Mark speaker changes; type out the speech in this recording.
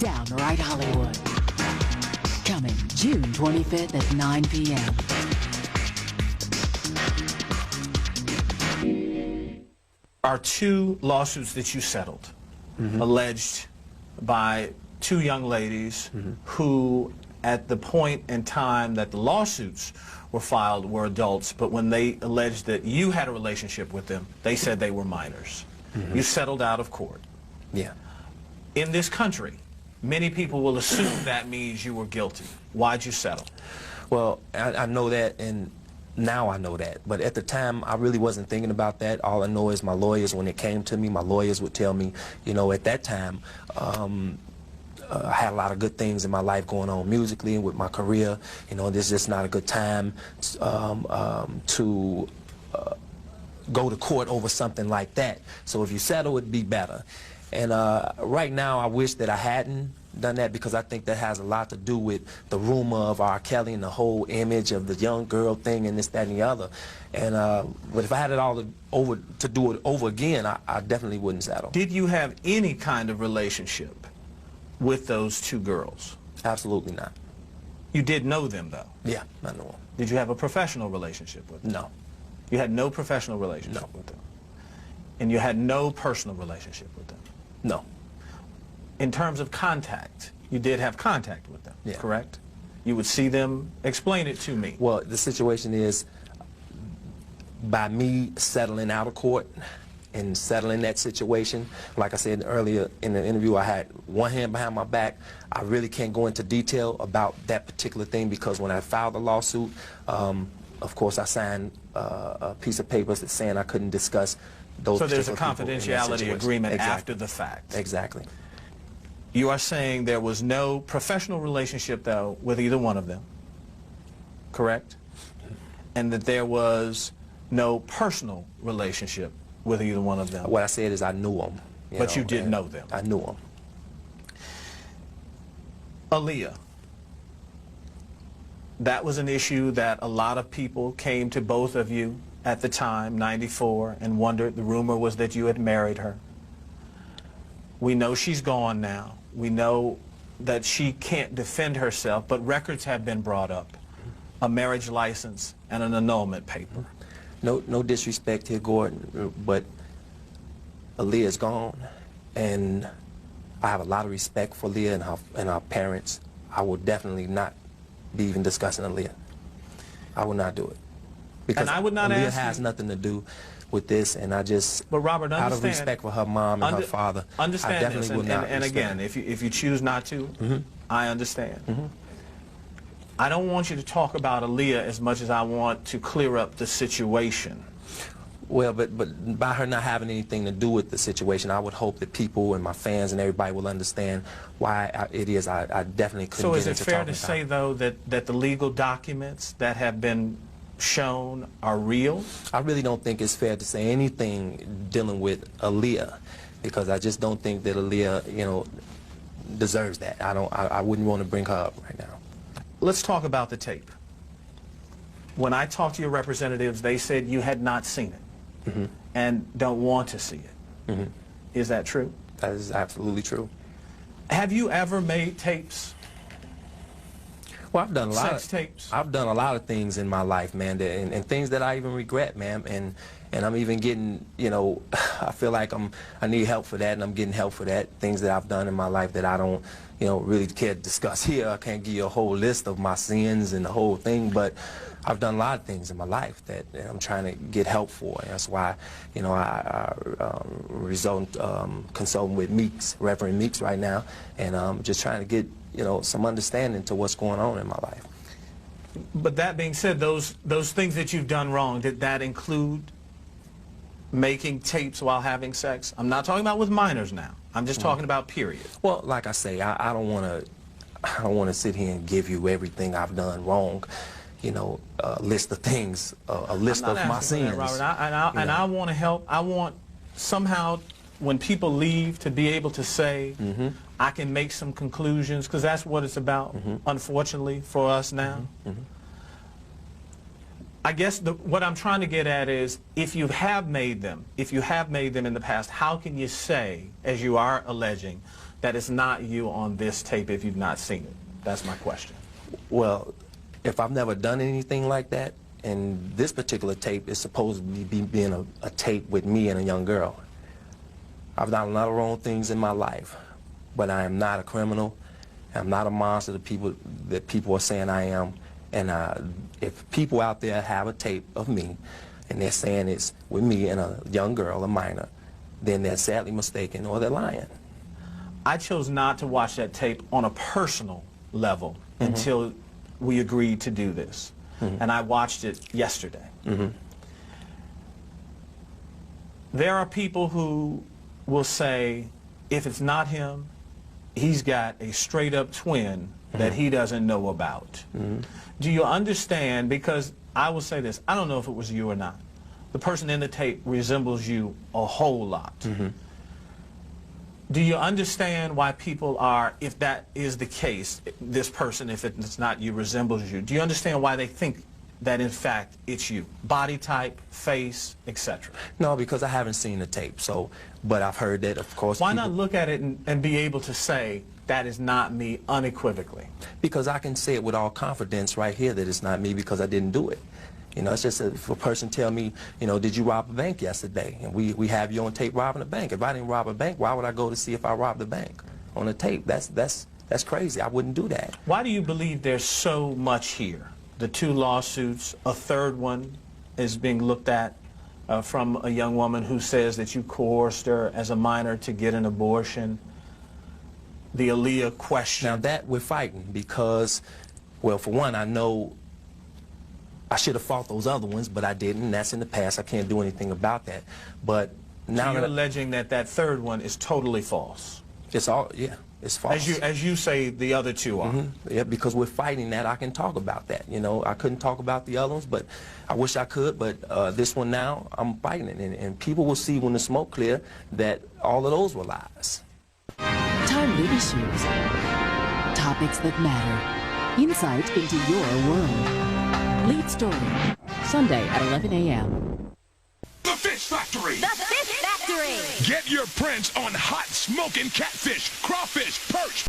Speaker 1: Downright Hollywood. Coming June 25th at 9 p.m.
Speaker 2: Are two lawsuits that you settled alleged by two young ladies who, at the point in time that the lawsuits were filed, were adults, but when they alleged that you had a relationship with them, they said they were minors. You settled out of court.
Speaker 3: Yeah.
Speaker 2: In this country, many people will assume that means you were guilty. Why'd you settle?
Speaker 3: Well, I know that, and now I know that. But at the time, I really wasn't thinking about that. All I know is my lawyers, when it came to me, my lawyers would tell me, you know, at that time, I had a lot of good things in my life going on musically and with my career. You know, this is just not a good time to go to court over something like that. So if you settle, it'd be better. And right now, I wish that I hadn't done that, because I think that has a lot to do with the rumor of R. Kelly and the whole image of the young girl thing and this, that, and the other. And but if I had it all to do it over again, I definitely wouldn't settle.
Speaker 2: Did you have any kind of relationship with those two girls?
Speaker 3: Absolutely not.
Speaker 2: You did know them, though?
Speaker 3: Yeah, I know them.
Speaker 2: Did you have a professional relationship with them?
Speaker 3: No.
Speaker 2: You had no professional relationship with them? And you had no personal relationship with them?
Speaker 3: No.
Speaker 2: In terms of contact, you did have contact with them,
Speaker 3: yeah.
Speaker 2: Correct? You would see them. Explain it to me.
Speaker 3: Well, the situation is, by me settling out of court and settling that situation, like I said earlier in the interview, I had one hand behind my back. I really can't go into detail about that particular thing, because when I filed the lawsuit, of course I signed a piece of paper that's saying I couldn't discuss those.
Speaker 2: So there's a confidentiality agreement
Speaker 3: exactly.
Speaker 2: after the fact.
Speaker 3: Exactly.
Speaker 2: You are saying there was no professional relationship, though, with either one of them, correct? And that there was no personal relationship with either one of them.
Speaker 3: What I said is I knew them.
Speaker 2: But you did know them.
Speaker 3: I knew them.
Speaker 2: Aaliyah, that was an issue that a lot of people came to both of you at the time, 94, and wondered. The rumor was that you had married her. We know she's gone now. We know that she can't defend herself, but records have been brought up. A marriage license and an annulment paper.
Speaker 3: No disrespect here, Gordon, but Aaliyah's gone, and I have a lot of respect for Aaliyah and her parents. I will definitely not be even discussing Aaliyah. I will not do it. Because
Speaker 2: and I would not
Speaker 3: Aaliyah
Speaker 2: ask
Speaker 3: has
Speaker 2: you.
Speaker 3: Nothing to do with this, and I just,
Speaker 2: but Robert,
Speaker 3: out of respect for her mom and her father, I definitely will not.
Speaker 2: And again, if you choose not to, I understand. I don't want you to talk about Aaliyah as much as I want to clear up the situation.
Speaker 3: Well, but by her not having anything to do with the situation, I would hope that people and my fans and everybody will understand why it is I definitely couldn't get into talking about it.
Speaker 2: So is it fair to say, though, that the legal documents that have been shown are real?
Speaker 3: I really don't think it's fair to say anything dealing with Aaliyah, because I just don't think that Aaliyah, you know, deserves that. I wouldn't want to bring her up right now.
Speaker 2: Let's talk about the tape. When I talked to your representatives, they said you had not seen it and don't want to see it. Is that true?
Speaker 3: That is absolutely true.
Speaker 2: Have you ever made tapes?
Speaker 3: Well, I've done a lot
Speaker 2: sex tapes.
Speaker 3: I've done a lot of things in my life, man, and things that I even regret, man, and I'm even getting, you know, I feel like I need help for that, and I'm getting help for that. Things that I've done in my life that I don't, you know, really care to discuss here. I can't give you a whole list of my sins and the whole thing, but I've done a lot of things in my life that I'm trying to get help for. And that's why, you know, I consulting with Meeks, Reverend Meeks right now, and just trying to get, you know, some understanding to what's going on in my life.
Speaker 2: But that being said, those things that you've done wrong, did that include making tapes while having sex? I'm not talking about with minors now. I'm just talking about period.
Speaker 3: Well, like I say, I don't want to sit here and give you everything I've done wrong. You know, a list of things, a list of my sins.
Speaker 2: That, Robert. I want to help. I want somehow, when people leave, to be able to say, I can make some conclusions, because that's what it's about, unfortunately, for us now. I guess what I'm trying to get at is, if you have made them in the past, how can you say, as you are alleging, that it's not you on this tape if you've not seen it? That's my question.
Speaker 3: Well, if I've never done anything like that, and this particular tape is supposed to be being a tape with me and a young girl. I've done a lot of wrong things in my life, but I am not a criminal. I'm not a monster that people are saying I am. And if people out there have a tape of me and they're saying it's with me and a young girl, a minor, then they're sadly mistaken or they're lying.
Speaker 2: I chose not to watch that tape on a personal level until we agreed to do this. And I watched it yesterday. There are people who will say, if it's not him, he's got a straight-up twin that he doesn't know about. Do you understand? Because I will say this, I don't know if it was you or not. The person in the tape resembles you a whole lot. Do you understand why people are, if that is the case, this person, if it's not you, resembles you, do you understand why they think that in fact it's you? Body type, face, etc.
Speaker 3: No, because I haven't seen the tape, so, but I've heard that, of course.
Speaker 2: Why not look at it and be able to say, that is not me unequivocally?
Speaker 3: Because I can say it with all confidence right here that it's not me because I didn't do it. You know, it's just if a person tell me, you know, did you rob a bank yesterday? And we have you on tape robbing a bank. If I didn't rob a bank, why would I go to see if I robbed the bank on the tape? That's crazy. I wouldn't do that.
Speaker 2: Why do you believe there's so much here? The 2 lawsuits, a third one is being looked at from a young woman who says that you coerced her as a minor to get an abortion. The Aaliyah question.
Speaker 3: Now that we're fighting because, well, for one, I know I should have fought those other ones, but I didn't. That's in the past. I can't do anything about that. But now
Speaker 2: so you're alleging that that third one is totally false.
Speaker 3: It's all, yeah, it's false.
Speaker 2: As you say, the other 2 are.
Speaker 3: Yeah, because we're fighting that. I can talk about that. You know, I couldn't talk about the other ones, but I wish I could. But this one now, I'm fighting it, and people will see when the smoke clear that all of those were lies.
Speaker 1: Timely issues. Topics that matter. Insight into your world. Lead Story. Sunday at 11 a.m.
Speaker 4: The Fish Factory!
Speaker 5: The Fish Factory!
Speaker 4: Get your prints on hot smoking catfish, crawfish, perch,